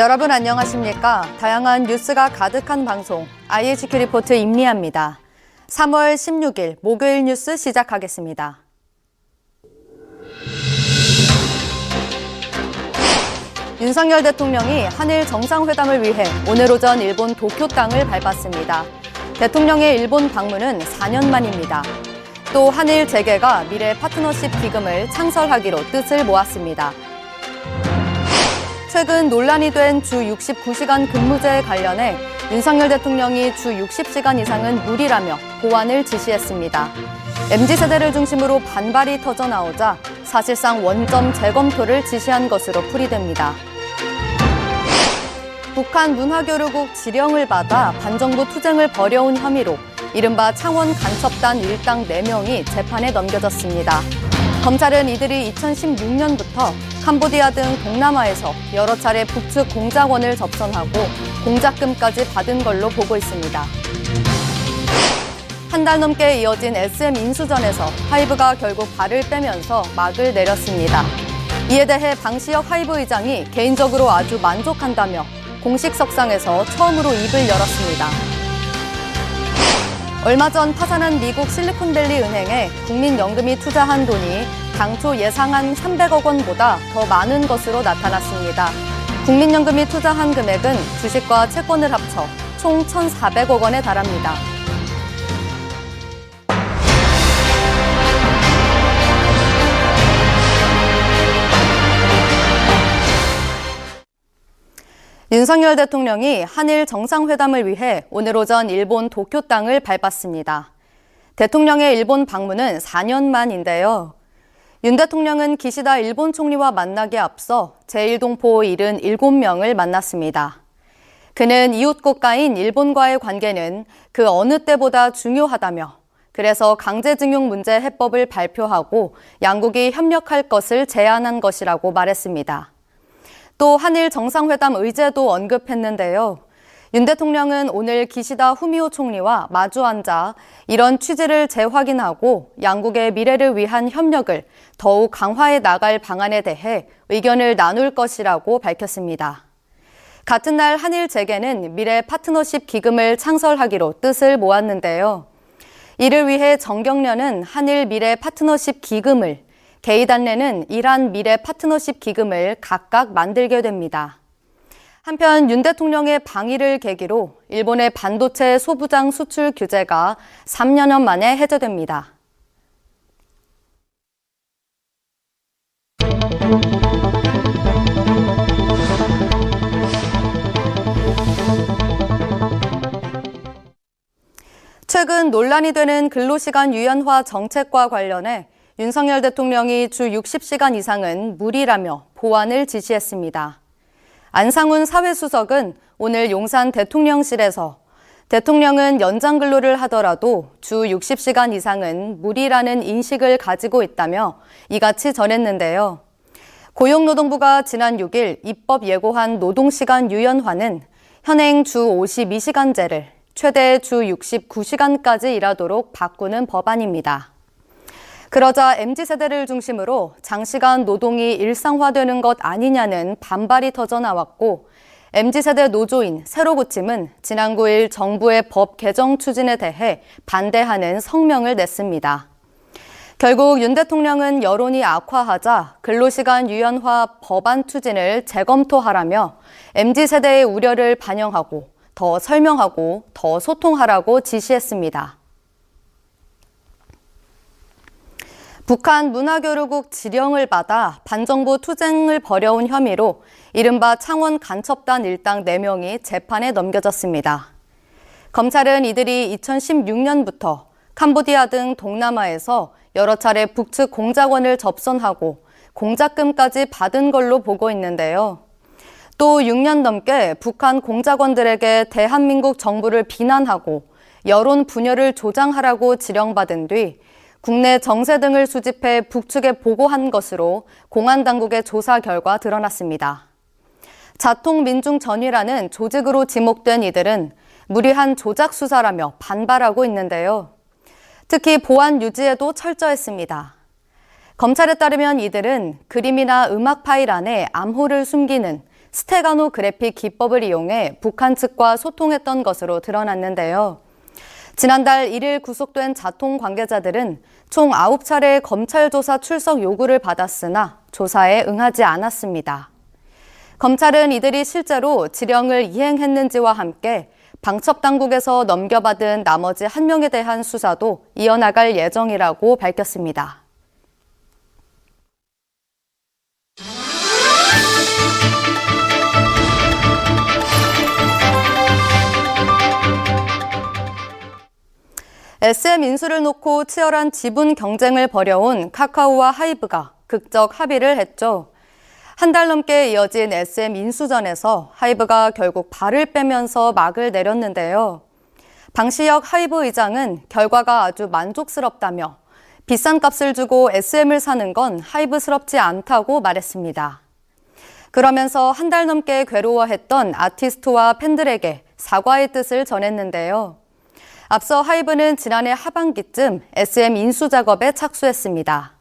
여러분 안녕하십니까? 다양한 뉴스가 가득한 방송 IHQ 리포트 임미아입니다. 3월 16일 목요일 뉴스 시작하겠습니다. 윤석열 대통령이 한일 정상회담을 위해 오늘 오전 일본 도쿄 땅을 밟았습니다. 대통령의 일본 방문은 4년 만입니다. 또 한일 재계가 미래 파트너십 기금을 창설하기로 뜻을 모았습니다. 최근 논란이 된 주 69시간 근무제에 관련해 윤석열 대통령이 주 60시간 이상은 무리라며 보완을 지시했습니다. MZ세대를 중심으로 반발이 터져 나오자 사실상 원점 재검토를 지시한 것으로 풀이됩니다. 북한 문화교류국 지령을 받아 반정부 투쟁을 벌여온 혐의로 이른바 창원 간첩단 일당 4명이 재판에 넘겨졌습니다. 검찰은 이들이 2016년부터 캄보디아 등 동남아에서 여러 차례 북측 공작원을 접선하고 공작금까지 받은 걸로 보고 있습니다. 한 달 넘게 이어진 SM 인수전에서 하이브가 결국 발을 빼면서 막을 내렸습니다. 이에 대해 방시혁 하이브 의장이 개인적으로 아주 만족한다며 공식 석상에서 처음으로 입을 열었습니다. 얼마 전 파산한 미국 실리콘밸리 은행에 국민연금이 투자한 돈이 당초 예상한 300억 원보다 더 많은 것으로 나타났습니다. 국민연금이 투자한 금액은 주식과 채권을 합쳐 총 1,400억 원에 달합니다. 윤석열 대통령이 한일 정상회담을 위해 오늘 오전 일본 도쿄 땅을 밟았습니다. 대통령의 일본 방문은 4년 만인데요. 윤 대통령은 기시다 일본 총리와 만나기에 앞서 제1동포 77명을 만났습니다. 그는 이웃 국가인 일본과의 관계는 그 어느 때보다 중요하다며 그래서 강제징용 문제 해법을 발표하고 양국이 협력할 것을 제안한 것이라고 말했습니다. 또 한일 정상회담 의제도 언급했는데요. 윤 대통령은 오늘 기시다 후미오 총리와 마주 앉아 이런 취지를 재확인하고 양국의 미래를 위한 협력을 더욱 강화해 나갈 방안에 대해 의견을 나눌 것이라고 밝혔습니다. 같은 날 한일 재계는 미래 파트너십 기금을 창설하기로 뜻을 모았는데요. 이를 위해 정경련은 한일 미래 파트너십 기금을, 게이단레는 이란 미래 파트너십 기금을 각각 만들게 됩니다. 한편 윤 대통령의 방일을 계기로 일본의 반도체 소부장 수출 규제가 3년여 만에 해제됩니다. 최근 논란이 되는 근로시간 유연화 정책과 관련해 윤석열 대통령이 주 60시간 이상은 무리라며 보완을 지시했습니다. 안상훈 사회수석은 오늘 용산 대통령실에서 대통령은 연장 근로를 하더라도 주 60시간 이상은 무리라는 인식을 가지고 있다며 이같이 전했는데요. 고용노동부가 지난 6일 입법 예고한 노동시간 유연화는 현행 주 52시간제를 최대 주 69시간까지 일하도록 바꾸는 법안입니다. 그러자 MZ세대를 중심으로 장시간 노동이 일상화되는 것 아니냐는 반발이 터져 나왔고 MZ세대 노조인 새로고침은 지난 9일 정부의 법 개정 추진에 대해 반대하는 성명을 냈습니다. 결국 윤 대통령은 여론이 악화하자 근로시간 유연화 법안 추진을 재검토하라며 MZ세대의 우려를 반영하고 더 설명하고 더 소통하라고 지시했습니다. 북한 문화교류국 지령을 받아 반정부 투쟁을 벌여온 혐의로 이른바 창원 간첩단 일당 4명이 재판에 넘겨졌습니다. 검찰은 이들이 2016년부터 캄보디아 등 동남아에서 여러 차례 북측 공작원을 접선하고 공작금까지 받은 걸로 보고 있는데요. 또 6년 넘게 북한 공작원들에게 대한민국 정부를 비난하고 여론 분열을 조장하라고 지령받은 뒤 국내 정세 등을 수집해 북측에 보고한 것으로 공안당국의 조사 결과 드러났습니다. 자통민중전위라는 조직으로 지목된 이들은 무리한 조작 수사라며 반발하고 있는데요. 특히 보안 유지에도 철저했습니다. 검찰에 따르면 이들은 그림이나 음악 파일 안에 암호를 숨기는 스테가노 그래픽 기법을 이용해 북한 측과 소통했던 것으로 드러났는데요. 지난달 1일 구속된 자통 관계자들은 총 9차례 검찰 조사 출석 요구를 받았으나 조사에 응하지 않았습니다. 검찰은 이들이 실제로 지령을 이행했는지와 함께 방첩당국에서 넘겨받은 나머지 1명에 대한 수사도 이어나갈 예정이라고 밝혔습니다. SM 인수를 놓고 치열한 지분 경쟁을 벌여온 카카오와 하이브가 극적 합의를 했죠. 한 달 넘게 이어진 SM 인수전에서 하이브가 결국 발을 빼면서 막을 내렸는데요. 방시혁 하이브 의장은 결과가 아주 만족스럽다며 비싼 값을 주고 SM을 사는 건 하이브스럽지 않다고 말했습니다. 그러면서 한 달 넘게 괴로워했던 아티스트와 팬들에게 사과의 뜻을 전했는데요. 앞서 하이브는 지난해 하반기쯤 SM 인수 작업에 착수했습니다.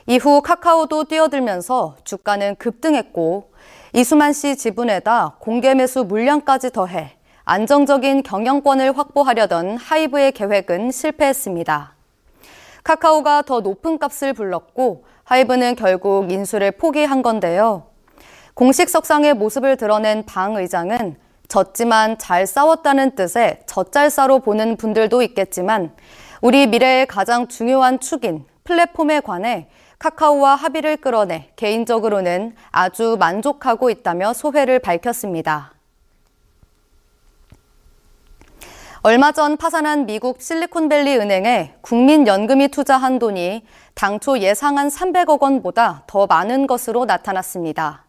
이후 카카오도 뛰어들면서 주가는 급등했고 이수만 씨 지분에다 공개 매수 물량까지 더해 안정적인 경영권을 확보하려던 하이브의 계획은 실패했습니다. 카카오가 더 높은 값을 불렀고 하이브는 결국 인수를 포기한 건데요. 공식 석상의 모습을 드러낸 방 의장은 졌지만 잘 싸웠다는 뜻의 젖잘싸로 보는 분들도 있겠지만 우리 미래의 가장 중요한 축인 플랫폼에 관해 카카오와 합의를 끌어내 개인적으로는 아주 만족하고 있다며 소회를 밝혔습니다. 얼마 전 파산한 미국 실리콘밸리 은행에 국민연금이 투자한 돈이 당초 예상한 300억 원보다 더 많은 것으로 나타났습니다.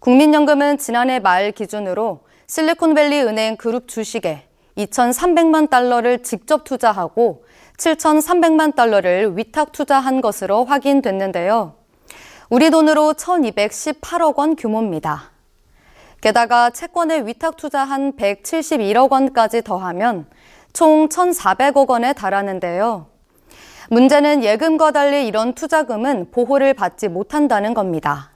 국민연금은 지난해 말 기준으로 실리콘밸리 은행 그룹 주식에 2,300만 달러를 직접 투자하고 7,300만 달러를 위탁 투자한 것으로 확인됐는데요. 우리 돈으로 1,218억 원 규모입니다. 게다가 채권에 위탁 투자한 171억 원까지 더하면 총 1,400억 원에 달하는데요. 문제는 예금과 달리 이런 투자금은 보호를 받지 못한다는 겁니다.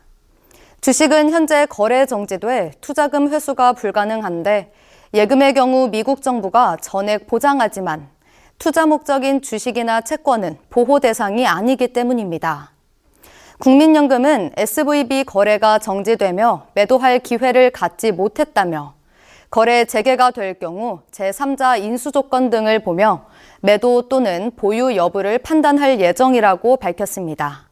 주식은 현재 거래 정지돼 투자금 회수가 불가능한데 예금의 경우 미국 정부가 전액 보장하지만 투자 목적인 주식이나 채권은 보호 대상이 아니기 때문입니다. 국민연금은 SVB 거래가 정지되며 매도할 기회를 갖지 못했다며 거래 재개가 될 경우 제3자 인수 조건 등을 보며 매도 또는 보유 여부를 판단할 예정이라고 밝혔습니다.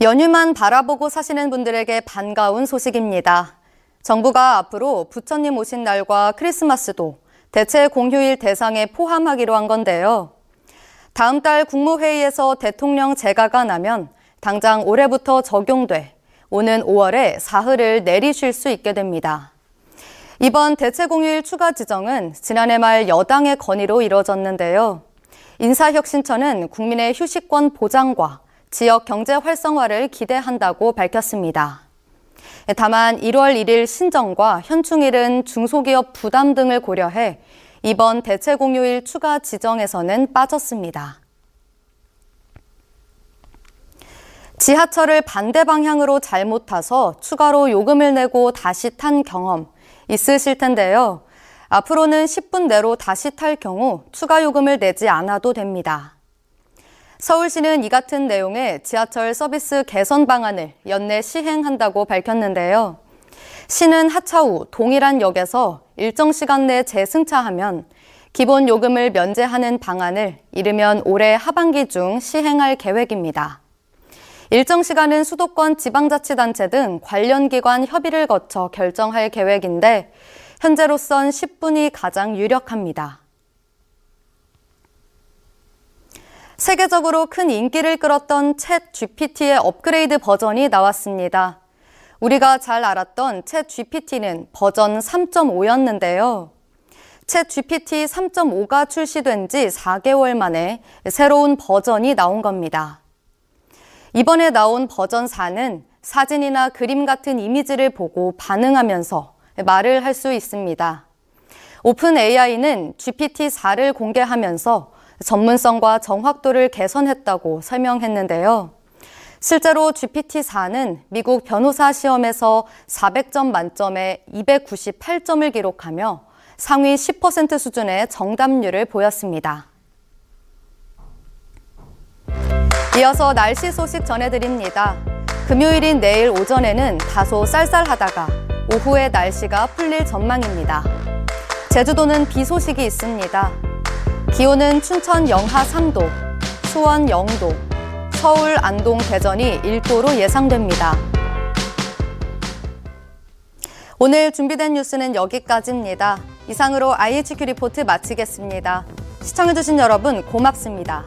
연휴만 바라보고 사시는 분들에게 반가운 소식입니다. 정부가 앞으로 부처님 오신 날과 크리스마스도 대체 공휴일 대상에 포함하기로 한 건데요. 다음 달 국무회의에서 대통령 재가가 나면 당장 올해부터 적용돼 오는 5월에 사흘을 내리쉴 수 있게 됩니다. 이번 대체 공휴일 추가 지정은 지난해 말 여당의 건의로 이뤄졌는데요. 인사혁신처는 국민의 휴식권 보장과 지역 경제 활성화를 기대한다고 밝혔습니다. 다만 1월 1일 신정과 현충일은 중소기업 부담 등을 고려해 이번 대체 공휴일 추가 지정에서는 빠졌습니다. 지하철을 반대 방향으로 잘못 타서 추가로 요금을 내고 다시 탄 경험 있으실 텐데요. 앞으로는 10분 내로 다시 탈 경우 추가 요금을 내지 않아도 됩니다. 서울시는 이 같은 내용의 지하철 서비스 개선 방안을 연내 시행한다고 밝혔는데요. 시는 하차후 동일한 역에서 일정 시간 내 재승차하면 기본 요금을 면제하는 방안을 이르면 올해 하반기 중 시행할 계획입니다. 일정 시간은 수도권 지방자치단체 등 관련 기관 협의를 거쳐 결정할 계획인데 현재로선 10분이 가장 유력합니다. 세계적으로 큰 인기를 끌었던 챗 GPT의 업그레이드 버전이 나왔습니다. 우리가 잘 알았던 챗 GPT는 버전 3.5였는데요. 챗 GPT 3.5가 출시된 지 4개월 만에 새로운 버전이 나온 겁니다. 이번에 나온 버전 4는 사진이나 그림 같은 이미지를 보고 반응하면서 말을 할 수 있습니다. 오픈 AI는 GPT-4를 공개하면서 전문성과 정확도를 개선했다고 설명했는데요. 실제로 GPT-4는 미국 변호사 시험에서 400점 만점에 298점을 기록하며 상위 10% 수준의 정답률을 보였습니다. 이어서 날씨 소식 전해드립니다. 금요일인 내일 오전에는 다소 쌀쌀하다가 오후에 날씨가 풀릴 전망입니다. 제주도는 비 소식이 있습니다. 기온은 춘천 영하 3도, 수원 0도, 서울, 안동, 대전이 1도로 예상됩니다. 오늘 준비된 뉴스는 여기까지입니다. 이상으로 IHQ 리포트 마치겠습니다. 시청해주신 여러분 고맙습니다.